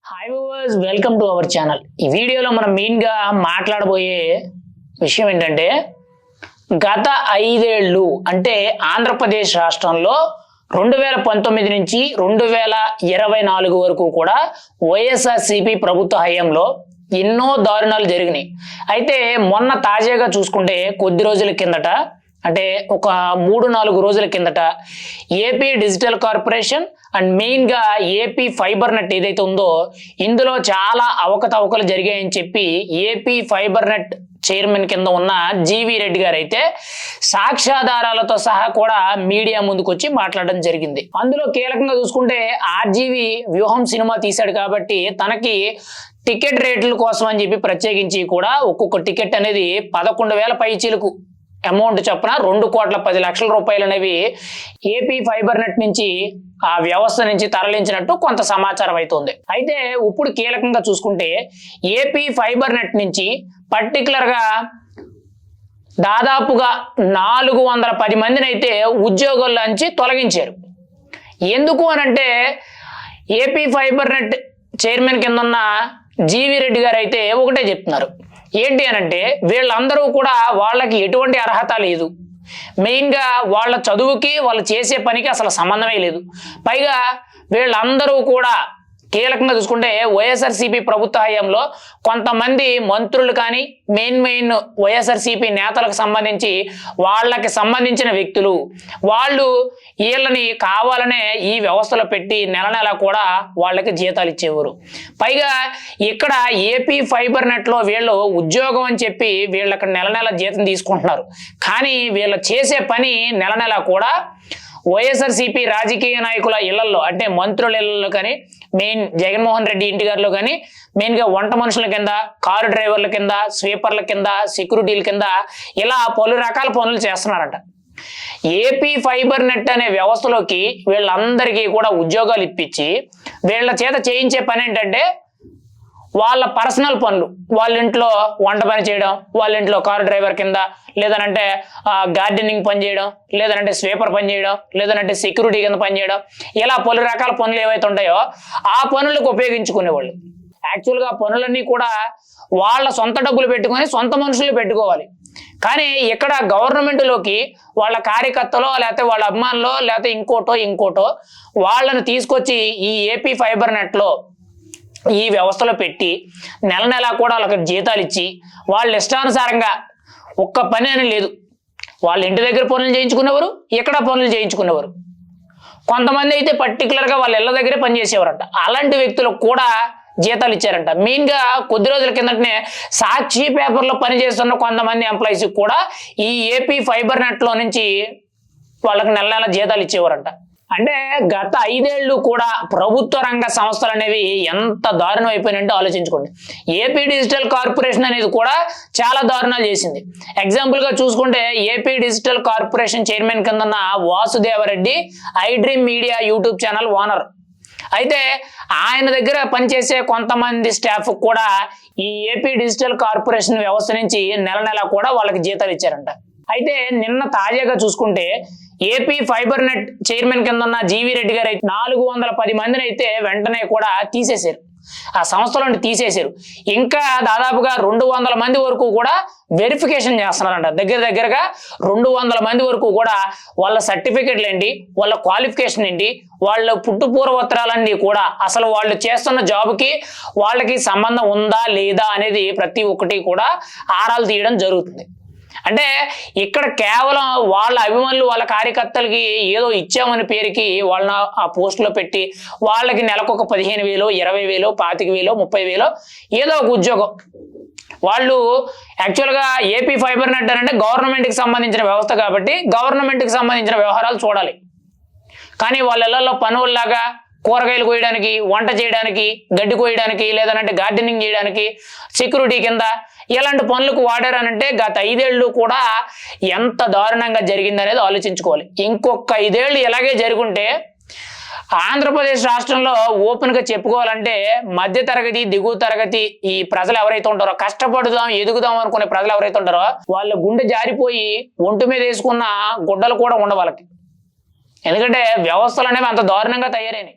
Hi viewers, welcome to our channel. ఈ వీడియోలో మనం మెయిన్గా మాట్లాడబోయే విషయం ఏంటంటే గత 5 ఏళ్ళు అంటే ఆంధ్రప్రదేశ్ రాష్ట్రంలో 2019 నుంచి 2024 వరకు కూడా వైఎస్ఆర్సీపీ ప్రభుత్వ హయాంలో ఎన్నో దారుణాలు జరిగినాయి. అయితే మొన్న తాజాగా చూసుకుంటే కొద్ది రోజుల కిందట అంటే ఒక 3-4 రోజుల కిందట ఏపీ డిజిటల్ కార్పొరేషన్ అండ్ మెయిన్గా ఏపీ ఫైబర్ నెట్ ఏదైతే ఉందో ఇందులో చాలా అవకతవకలు జరిగాయని చెప్పి ఏపీ ఫైబర్ నెట్ చైర్మన్ కింద ఉన్న జీవీ రెడ్డి గారు అయితే సాక్ష్యాధారాలతో సహా కూడా మీడియా ముందుకు వచ్చి మాట్లాడడం జరిగింది. అందులో కీలకంగా చూసుకుంటే ఆర్జీవి వ్యూహం సినిమా తీశాడు కాబట్టి తనకి టికెట్ రేట్ల కోసం అని చెప్పి ప్రత్యేకించి కూడా ఒక్కొక్క టికెట్ అనేది 11,000 పైచీలకు అమౌంట్ చొప్పున 2,10,00,000 రూపాయలు అనేవి ఏపీ ఫైబర్ నెట్ నుంచి ఆ వ్యవస్థ నుంచి తరలించినట్టు కొంత సమాచారం అవుతుంది. అయితే ఇప్పుడు కీలకంగా చూసుకుంటే ఏపీ ఫైబర్ నెట్ నుంచి పర్టికులర్గా దాదాపుగా 410 మందిని అయితే ఉద్యోగుల నుంచి తొలగించారు. ఎందుకు అనంటే ఏపీ ఫైబర్ నెట్ చైర్మన్ కింద ఉన్న జీవీ రెడ్డి గారు అయితే ఒకటే చెప్తున్నారు. ఏంటి అనంటే వీళ్ళందరూ కూడా వాళ్ళకి ఎటువంటి అర్హత లేదు, మెయిన్గా వాళ్ళ చదువుకి వాళ్ళు చేసే పనికి అసలు సంబంధమే లేదు. పైగా వీళ్ళందరూ కూడా కీలకంగా చూసుకుంటే వైఎస్ఆర్సీపీ ప్రభుత్వ హయాంలో కొంతమంది మంత్రులు కానీ మెయిన్ వైఎస్ఆర్సీపీ నేతలకు సంబంధించి వాళ్ళకి సంబంధించిన వ్యక్తులు వాళ్ళు వీళ్ళని కావాలనే ఈ వ్యవస్థలో పెట్టి నెల కూడా వాళ్ళకి జీతాలు ఇచ్చేవారు. పైగా ఇక్కడ ఏపీ ఫైబర్ నెట్లో వీళ్ళు ఉద్యోగం అని చెప్పి వీళ్ళకి నెల జీతం తీసుకుంటున్నారు. కానీ వీళ్ళు చేసే పని నెల కూడా వైఎస్ఆర్సీపీ రాజకీయ నాయకుల ఇళ్లలో అంటే మంత్రుల ఇళ్లలో కానీ మెయిన్ జగన్మోహన్ రెడ్డి ఇంటి గారిలో కానీ మెయిన్గా వంట మనుషుల కింద, కారు డ్రైవర్ల కింద, స్వీపర్ల కింద, సెక్యూరిటీల కింద ఇలా పలు రకాల పనులు చేస్తున్నారంట. ఏపీ ఫైబర్ నెట్ అనే వ్యవస్థలోకి వీళ్ళందరికీ కూడా ఉద్యోగాలు ఇప్పించి వీళ్ళ చేత చేయించే పని ఏంటంటే వాళ్ళ పర్సనల్ పనులు, వాళ్ళ ఇంట్లో వంట పని చేయడం, వాళ్ళ ఇంట్లో కారు డ్రైవర్ కింద, లేదనంటే గార్డెనింగ్ పని చేయడం, లేదనంటే స్వీపర్ పని చేయడం, లేదనంటే సెక్యూరిటీ కింద పని చేయడం, ఇలా పలు రకాల పనులు ఏవైతే ఉంటాయో ఆ పనులకు ఉపయోగించుకునేవాళ్ళు. యాక్చువల్గా ఆ పనులన్నీ కూడా వాళ్ళ సొంత డబ్బులు పెట్టుకొని సొంత మనుషులు పెట్టుకోవాలి. కానీ ఇక్కడ గవర్నమెంట్లోకి వాళ్ళ కార్యకర్తలో లేకపోతే వాళ్ళ అభిమానులో లేకపోతే ఇంకోటో వాళ్ళను తీసుకొచ్చి ఈ ఏపీ ఫైబర్ నెట్లో ఈ వ్యవస్థలో పెట్టి నెల కూడా వాళ్ళకి జీతాలు ఇచ్చి వాళ్ళ ఇష్టానుసారంగా ఒక్క పని అని లేదు, వాళ్ళ ఇంటి దగ్గర పనులు చేయించుకునేవారు, ఎక్కడ పనులు చేయించుకునేవారు. కొంతమంది అయితే పర్టికులర్గా వాళ్ళ ఇళ్ళ దగ్గరే పనిచేసేవారంట. అలాంటి వ్యక్తులకు కూడా జీతాలు ఇచ్చారంట. మెయిన్గా కొద్ది రోజుల కిందటనే సాక్షి పేపర్లో పనిచేస్తున్న కొంతమంది ఎంప్లాయీస్కి కూడా ఈ ఏపీ ఫైబర్ నెట్లో నుంచి వాళ్ళకి నెల జీతాలు ఇచ్చేవారంట. అంటే గత 5 ఏళ్ళు కూడా ప్రభుత్వ రంగ సంస్థలు అనేవి ఎంత దారుణం అయిపోయినంటే ఆలోచించుకోండి. ఏపీ డిజిటల్ కార్పొరేషన్ అనేది కూడా చాలా దారుణాలు చేసింది. ఎగ్జాంపుల్గా చూసుకుంటే ఏపీ డిజిటల్ కార్పొరేషన్ చైర్మన్ కింద ఉన్న Vasudeva Reddy iDream media YouTube channel owner. అయితే ఆయన దగ్గర పనిచేసే కొంతమంది స్టాఫ్ కూడా ఈ ఏపీ డిజిటల్ కార్పొరేషన్ వ్యవస్థ నుంచి నెల కూడా వాళ్ళకి జీతాలు ఇచ్చారంట. అయితే నిన్న తాజాగా చూసుకుంటే ఏపీ ఫైబర్ నెట్ చైర్మన్ కింద ఉన్న జీవీ రెడ్డి గారు 410 మందిని అయితే వెంటనే కూడా తీసేశారు, ఆ సంస్థ నుండి తీసేశారు. ఇంకా దాదాపుగా 200 మంది వరకు కూడా వెరిఫికేషన్ చేస్తున్నారంట. దగ్గరగా 200 మంది వరకు కూడా వాళ్ళ సర్టిఫికెట్లు ఏంటి, వాళ్ళ క్వాలిఫికేషన్ ఏంటి, వాళ్ళ పుట్టుపూర్వోత్తరాలన్నీ కూడా అసలు వాళ్ళు చేస్తున్న జాబ్కి వాళ్ళకి సంబంధం ఉందా లేదా అనేది ప్రతి ఒక్కటి కూడా ఆరాలు తీయడం జరుగుతుంది. అంటే ఇక్కడ కేవలం వాళ్ళ అభిమానులు వాళ్ళ కార్యకర్తలకి ఏదో ఇచ్చామని పేరుకి వాళ్ళని ఆ పోస్టులో పెట్టి వాళ్ళకి నెలకు ఒక 15,000, 20,000, 25,000, 30,000 ఏదో ఒక ఉద్యోగం. వాళ్ళు యాక్చువల్గా ఏపీ ఫైబర్ నెట్ అంటే గవర్నమెంట్కి సంబంధించిన వ్యవస్థ కాబట్టి గవర్నమెంట్కి సంబంధించిన వ్యవహారాలు చూడాలి. కానీ వాళ్ళ ఇళ్లలో పనుల్లాగా కూరగాయలు కోయడానికి, వంట చేయడానికి, గడ్డి కోయడానికి, లేదనంటే గార్డెనింగ్ చేయడానికి, సెక్యూరిటీ కింద ఇలాంటి పనులకు వాడారనంటే గత 5 ఏళ్ళు కూడా ఎంత దారుణంగా జరిగిందనేది ఆలోచించుకోవాలి. ఇంకొక 5 ఏళ్ళు ఇలాగే జరుగుంటే ఆంధ్రప్రదేశ్ రాష్ట్రంలో ఓపెన్గా చెప్పుకోవాలంటే మధ్యతరగతి, దిగువ తరగతి ఈ ప్రజలు ఎవరైతే ఉంటారో, కష్టపడుదాం ఎదుగుదాం అనుకునే ప్రజలు ఎవరైతే ఉంటారో వాళ్ళ గుండె జారిపోయి ఒంటి మీద వేసుకున్న గుడ్డలు కూడా ఉండవు వాళ్ళకి. ఎందుకంటే వ్యవస్థలు అనేవి అంత దారుణంగా తయారైనాయి.